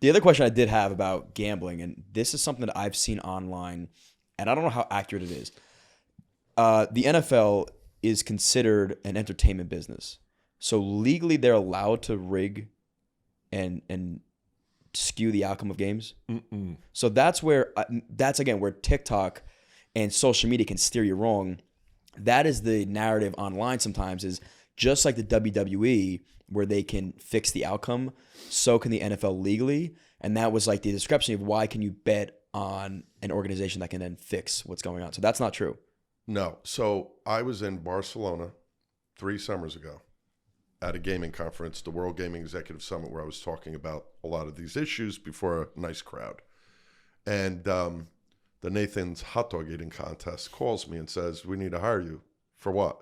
The other question I did have about gambling, and this is something that I've seen online, and I don't know how accurate it is. The NFL is considered an entertainment business. So legally they're allowed to rig and skew the outcome of games. Mm-mm. So that's where again where TikTok and social media can steer you wrong. That is the narrative online sometimes, is just like the WWE where they can fix the outcome, so can the NFL legally. And that was like the discrepancy of why can you bet on an organization that can then fix what's going on. So that's not true. No. So I was in Barcelona 3 summers ago at a gaming conference, the World Gaming Executive Summit, where I was talking about a lot of these issues before a nice crowd. And the Nathan's hot dog eating contest calls me and says, we need to hire you. For what?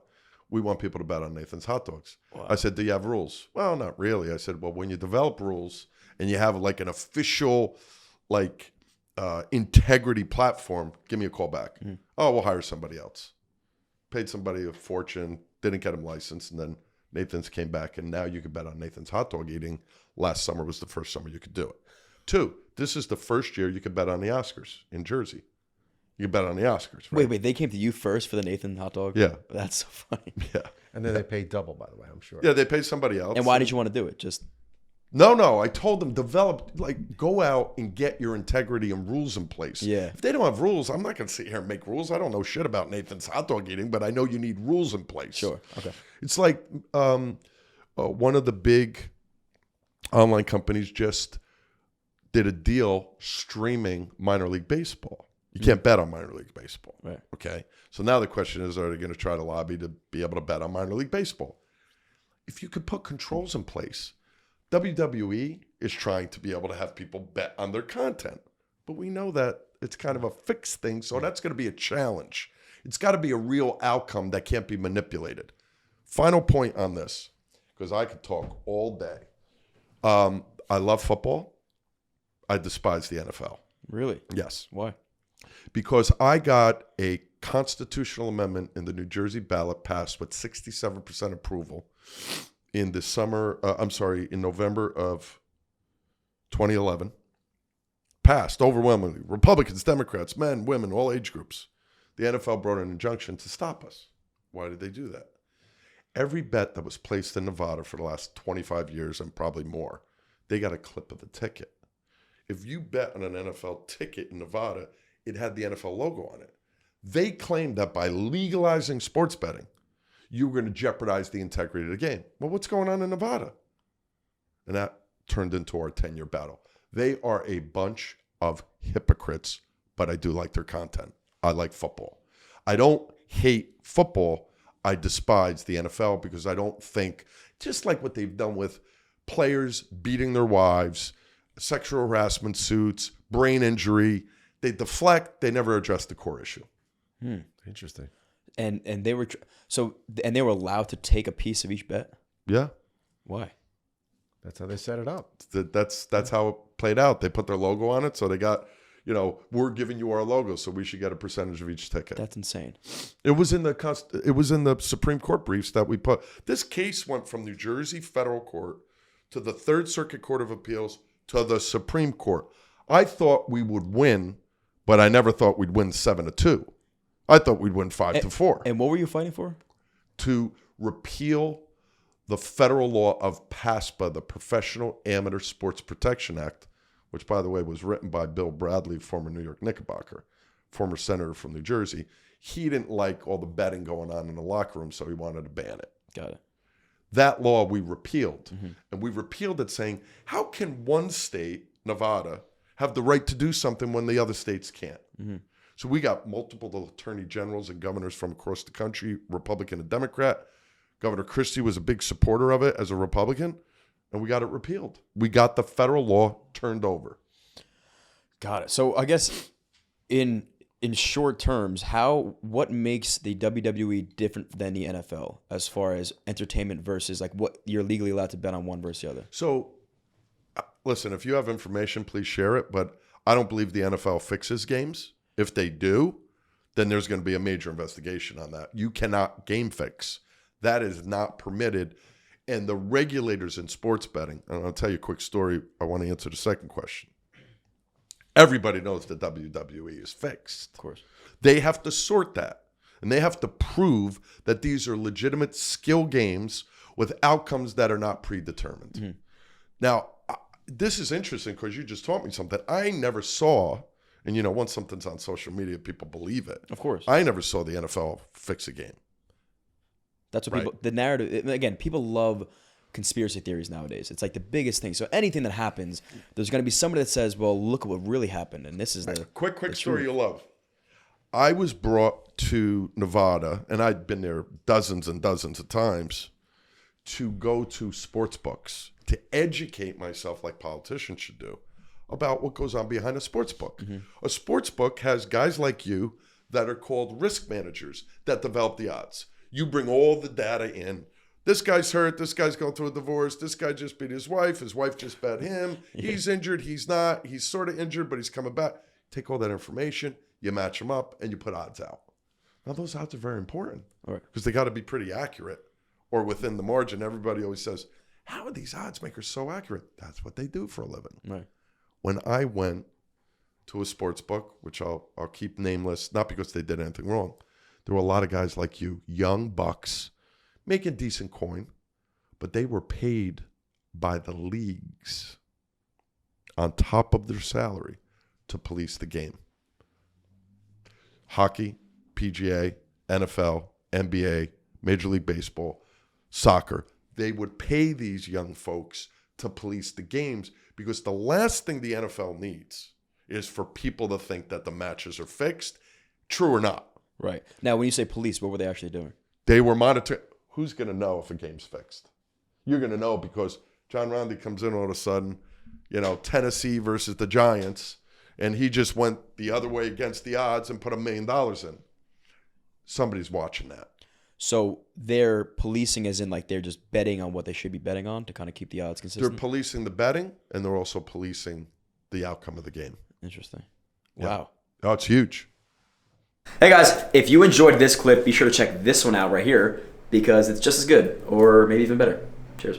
We want people to bet on Nathan's hot dogs. Wow. I said, do you have rules? Well, not really. I said, well, when you develop rules and you have like an official like integrity platform, give me a call back. Mm-hmm. Oh, we'll hire somebody else. Paid somebody a fortune, didn't get him licensed, and then Nathan's came back, and now you could bet on Nathan's hot dog eating. Last summer was the first summer you could do it. 2, this is the first year you could bet on the Oscars in Jersey. You bet on the Oscars. Right? Wait, they came to you first for the Nathan hot dog? Yeah. That's so funny. Yeah. And then they paid double, by the way, I'm sure. Yeah, they paid somebody else. And why did you want to do it? Just No. I told them, go out and get your integrity and rules in place. Yeah. If they don't have rules, I'm not going to sit here and make rules. I don't know shit about Nathan's hot dog eating, but I know you need rules in place. Sure. Okay. It's like one of the big online companies just did a deal streaming minor league baseball. You can't bet on minor league baseball. Right. Okay. So now the question is, are they going to try to lobby to be able to bet on minor league baseball? If you could put controls in place, WWE is trying to be able to have people bet on their content. But we know that it's kind of a fixed thing. So that's going to be a challenge. It's got to be a real outcome that can't be manipulated. Final point on this, because I could talk all day. I love football. I despise the NFL. Really? Yes. Why? Because I got a constitutional amendment in the New Jersey ballot passed with 67% approval in in November of 2011. Passed overwhelmingly. Republicans, Democrats, men, women, all age groups. The NFL brought an injunction to stop us. Why did they do that? Every bet that was placed in Nevada for the last 25 years and probably more, they got a clip of the ticket. If you bet on an NFL ticket in Nevada, it had the NFL logo on it. They claimed that by legalizing sports betting, you were going to jeopardize the integrity of the game. Well, what's going on in Nevada? And that turned into our 10-year battle. They are a bunch of hypocrites, but I do like their content. I like football. I don't hate football. I despise the NFL because I don't think, just like what they've done with players beating their wives, sexual harassment suits, brain injury, they deflect, they never address the core issue. Interesting. And they were and they were allowed to take a piece of each bet? Yeah. Why? That's how they set it up. That's how it played out. They put their logo on it, so they got, we're giving you our logo, so we should get a percentage of each ticket. That's insane. It was in the Supreme Court briefs that we put. This case went from New Jersey federal court to the Third Circuit Court of Appeals to the Supreme Court. I thought we would win, but I never thought we'd win 7-2. I thought we'd win 5-4. And what were you fighting for? To repeal the federal law of PASPA, the Professional Amateur Sports Protection Act, which, by the way, was written by Bill Bradley, former New York Knickerbocker, former senator from New Jersey. He didn't like all the betting going on in the locker room, so he wanted to ban it. Got it. That law we repealed. Mm-hmm. And we repealed it saying, how can one state, Nevada, have the right to do something when the other states can't? Mm-hmm. So we got multiple attorney generals and governors from across the country, Republican and Democrat. Governor Christie was a big supporter of it as a Republican, and we got it repealed. We got the federal law turned over. Got it. So I guess in short terms, what makes the WWE different than the NFL as far as entertainment versus like what you're legally allowed to bet on one versus the other? So listen, if you have information, please share it, but I don't believe the NFL fixes games. If they do, then there's going to be a major investigation on that. You cannot game fix. That is not permitted. And the regulators in sports betting, and I'll tell you a quick story. I want to answer the second question. Everybody knows the WWE is fixed. Of course. They have to sort that. And they have to prove that these are legitimate skill games with outcomes that are not predetermined. Mm-hmm. Now, this is interesting because you just taught me something I never saw. And, you know, once something's on social media, people believe it. Of course. I never saw the NFL fix a game. That's what people, the narrative, again, people love conspiracy theories nowadays. It's like the biggest thing. So anything that happens, there's going to be somebody that says, well, look what really happened. And this is the quick story you'll love. I was brought to Nevada, and I'd been there dozens and dozens of times, to go to sportsbooks to educate myself like politicians should do about what goes on behind a sportsbook. Mm-hmm. A sportsbook has guys like you that are called risk managers that develop the odds. You bring all the data in. This guy's hurt. This guy's going through a divorce. This guy just beat his wife. His wife just bet him. Yeah. He's injured. He's not. He's sort of injured, but he's coming back. Take all that information. You match them up, and you put odds out. Now, those odds are very important because they got to be pretty accurate or within the margin. Everybody always says, how are these odds makers so accurate? That's what they do for a living. Right. When I went to a sports book, which I'll keep nameless, not because they did anything wrong, there were a lot of guys like you, young bucks, making decent coin, but they were paid by the leagues on top of their salary to police the game. Hockey, PGA, NFL, NBA, Major League Baseball, soccer, they would pay these young folks to police the games because the last thing the NFL needs is for people to think that the matches are fixed, true or not. Right. Now, when you say police, what were they actually doing? They were monitoring. Who's going to know if a game's fixed? You're going to know because John Rondi comes in all of a sudden, you know, Tennessee versus the Giants, and he just went the other way against the odds and put $1 million in. Somebody's watching that. So they're policing as in like they're just betting on what they should be betting on to kind of keep the odds consistent? They're policing the betting, and they're also policing the outcome of the game. Interesting. Yeah. Wow. Oh, it's huge. Hey guys, if you enjoyed this clip, be sure to check this one out right here because it's just as good or maybe even better. Cheers.